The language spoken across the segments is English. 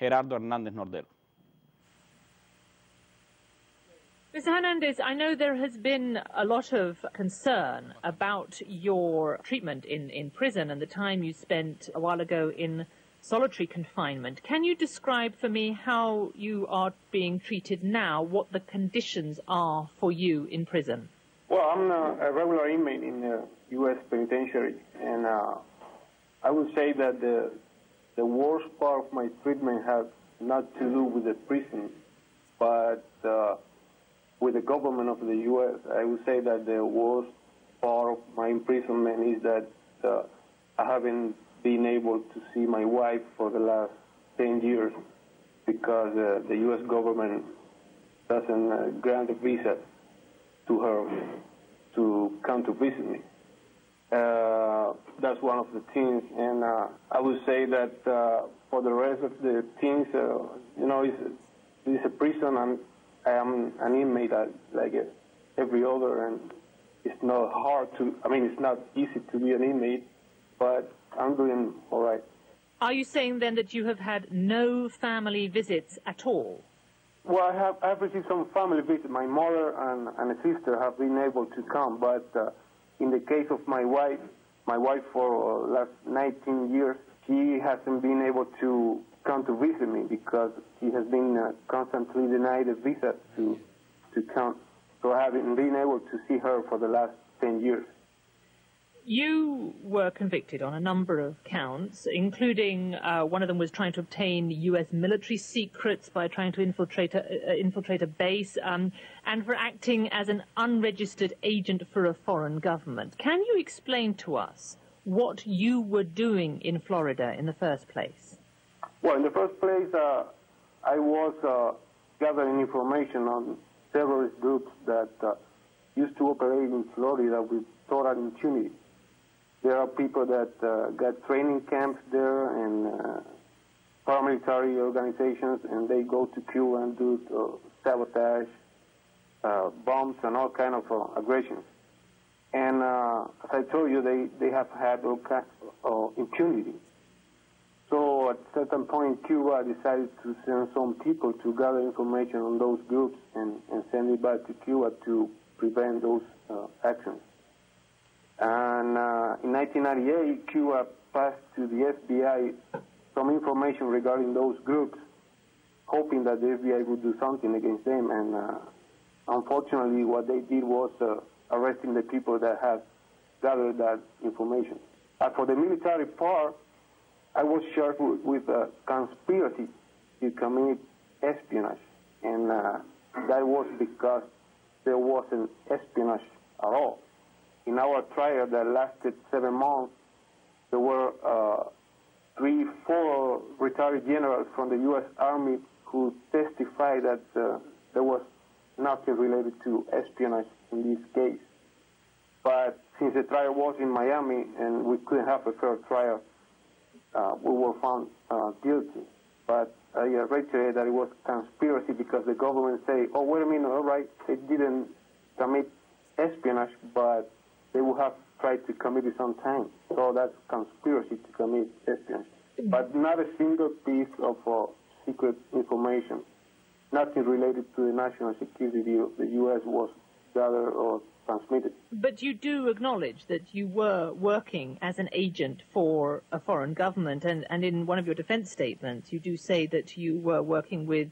Gerardo Hernandez Nordero. Mr. Hernandez, I know there has been a lot of concern about your treatment in prison and the time you spent a while ago in solitary confinement. Can you describe for me how you are being treated now, what the conditions are for you in prison? Well, I'm a regular inmate in the U.S. penitentiary, and I would say that the worst part of my treatment has not to do with the prison, but with the government of the U.S. I would say that the worst part of my imprisonment is that I haven't been able to see my wife for the last 10 years because the U.S. government doesn't grant a visa to her to come to visit me. That's one of the things, and I would say that for the rest of the things, you know, it's a prison, and I am an inmate like every other, and it's not hard to, I mean, it's not easy to be an inmate, but I'm doing all right. Are you saying then that you have had no family visits at all? Well, I've received some family visits. My mother and a sister have been able to come, but in the case of my wife for the last 19 years, she hasn't been able to come to visit me because she has been constantly denied a visa to come. So I haven't been able to see her for the last 10 years. You were convicted on a number of counts, including one of them was trying to obtain U.S. military secrets by trying to infiltrate a base, and for acting as an unregistered agent for a foreign government. Can you explain to us what you were doing in Florida in the first place? Well, in the first place, I was gathering information on terrorist groups that used to operate in Florida with total impunity. There are people that got training camps there and paramilitary organizations, and they go to Cuba and do sabotage, bombs, and all kind of aggressions. And as I told you, they have had all kinds of impunity. So at a certain point, Cuba decided to send some people to gather information on those groups and send it back to Cuba to prevent those actions. And in 1998, Cuba passed to the FBI some information regarding those groups, hoping that the FBI would do something against them. And unfortunately, what they did was arresting the people that had gathered that information. For the military part, I was charged with a conspiracy to commit espionage. And that was because there wasn't espionage at all. In our trial that lasted 7 months, there were 3-4 retired generals from the U.S. Army who testified that there was nothing related to espionage in this case. But since the trial was in Miami and we couldn't have a fair trial, we were found guilty. But I reiterate that it was conspiracy because the government say, oh, wait a minute, all right, they didn't commit espionage, but they would have tried to commit it sometime. So that's conspiracy to commit espionage. But not a single piece of secret information, nothing related to the national security of the U.S. was gathered or transmitted. But you do acknowledge that you were working as an agent for a foreign government, and in one of your defense statements, you do say that you were working with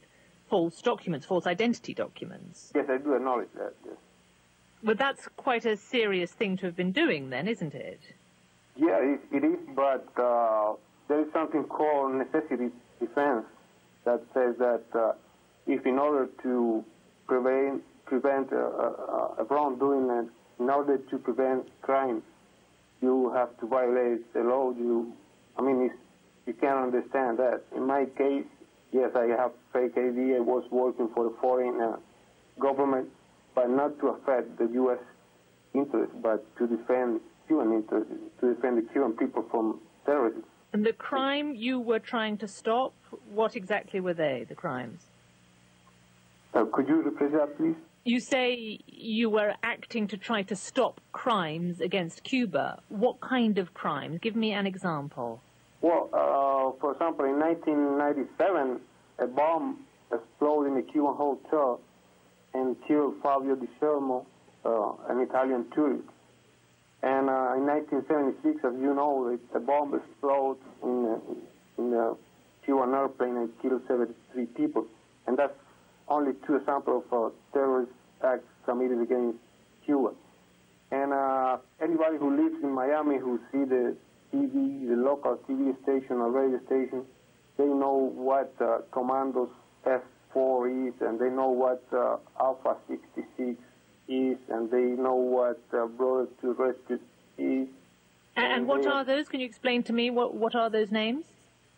false documents, false identity documents. Yes, I do acknowledge that, yes. But that's quite a serious thing to have been doing then, isn't it? Yeah, it is, but there is something called necessity defense that says that if in order to prevent a wrongdoing and in order to prevent crime, you have to violate the law. You can't understand that. In my case, yes, I have fake ID. I was working for the foreign government, but not to affect the U.S. interests, but to defend Cuban interests, to defend the Cuban people from terrorism. And the crime you were trying to stop, what exactly were they, the crimes? Could you repeat that, please? You say you were acting to try to stop crimes against Cuba. What kind of crimes? Give me an example. Well, for example, in 1997, a bomb exploded in a Cuban hotel and killed Fabio Di Sermo, an Italian tourist. And in 1976, as you know, a bomb exploded in a Cuban airplane and killed 73 people. And that's only two examples of terrorist acts committed against Cuba. And anybody who lives in Miami who see the TV, the local TV station or radio station, they know what Commandos F4 is, and they know what Alpha 66 is, and they know what Brothers to Rescue is. And what are those? Can you explain to me what are those names?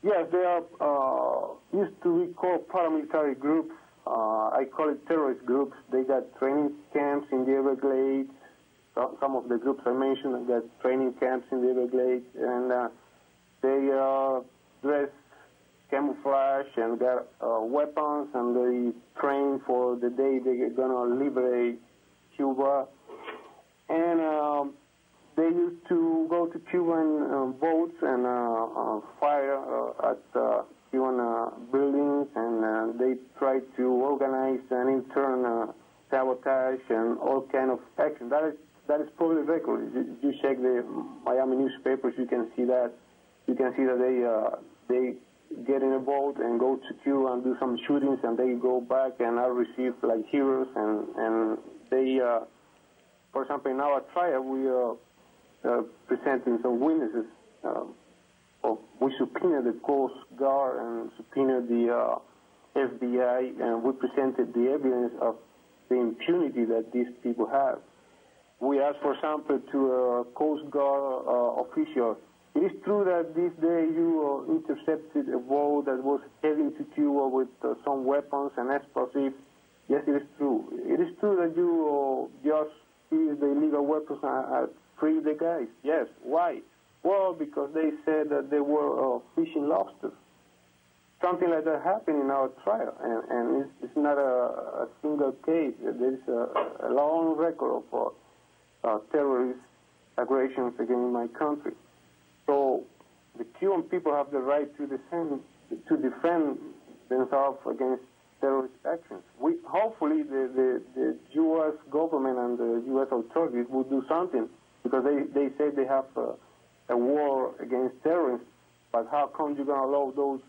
Yes, they are used to be called paramilitary groups. I call it terrorist groups. They got training camps in the Everglades. Some of the groups I mentioned got training camps in the Everglades, and they dress camouflage and got weapons, and they train for the day they're going to liberate Cuba. And they used to go to Cuban boats and fire at Cuban buildings, and they try to organize an intern sabotage and all kind of action. That is public record. You check the Miami newspapers, you can see that. You can see that they get in a boat and go to Cuba and do some shootings, and they go back and are received like heroes. And they, for example, in our trial, we are presenting some witnesses. We subpoenaed the Coast Guard and subpoenaed the FBI, and we presented the evidence of the impunity that these people have. We asked, for example, to a Coast Guard official, it is true that this day you intercepted a boat that was heading to Cuba with some weapons and explosives. Yes, it is true. It is true that you just seized the illegal weapons and freed the guys. Yes. Why? Well, because they said that they were fishing lobsters. Something like that happened in our trial, and it's not a single case. There is a long record of terrorist aggressions against my country. So the Cuban people have the right to defend themselves against terrorist actions. Hopefully the U.S. government and the U.S. authorities will do something, because they say they have a war against terrorists, but how come you're going to allow those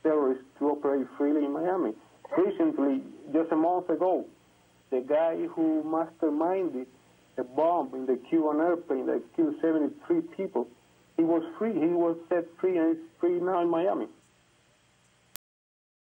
terrorists to operate freely in Miami? Recently, just a month ago, the guy who masterminded a bomb in the Cuban airplane that killed 73 people, he was free. He was set free, and he's free now in Miami.